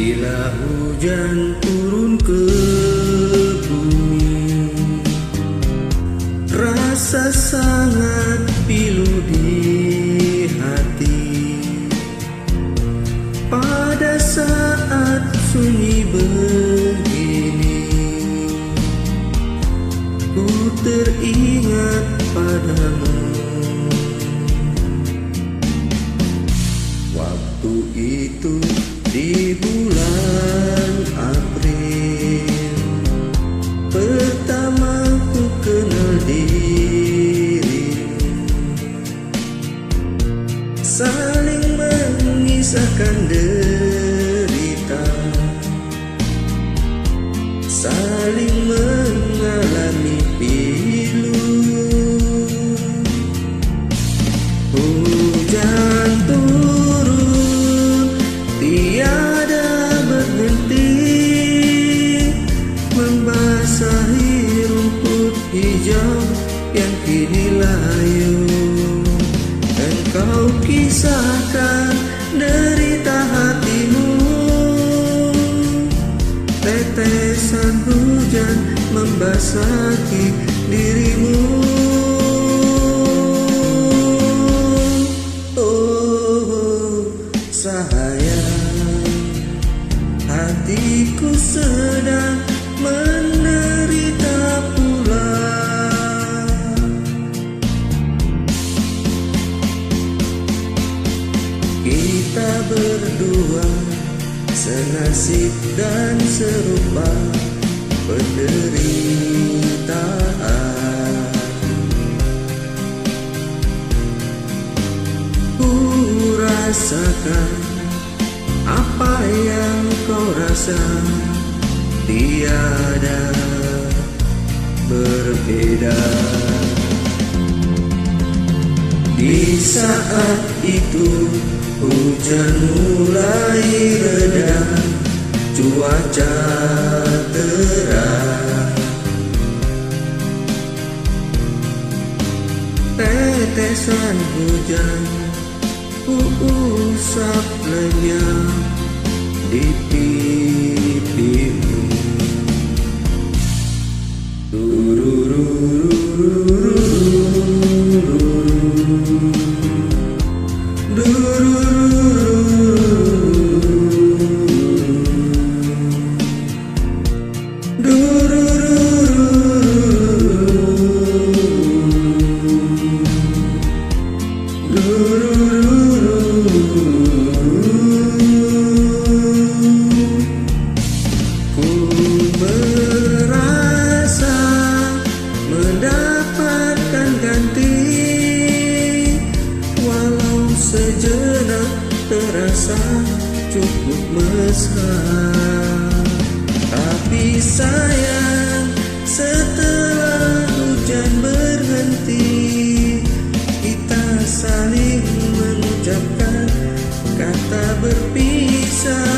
Bila hujan turun ke bumi, rasa sangat pilu di hati. Pada saat sunyi begini, ku teringat padamu. Waktu itu di bulan April, pertama ku kenal dirimu. Saling mengisahkan derita, saling mengalami pilu. Hujan turun tiada berhenti, membasahi rumput hijau yang kini layu. Engkau kisahkan derita hatimu, tetesan hujan membasahi dirimu. Oh sayang, hatiku sedang menderita pula. Kita berdua senasib dan serupa penderitaan. Ku rasakan apa yang kau rasa, tiada berbeda. Di saat itu hujan mulai reda, cuaca terang. Tetesan hujan ku usap lenyap di pipimu. Ku merasa mendapatkan ganti, walau sejenak terasa cukup mesra. Tapi sayang, setelah hujan berhenti, kita saling mengucapkan kata berpisah.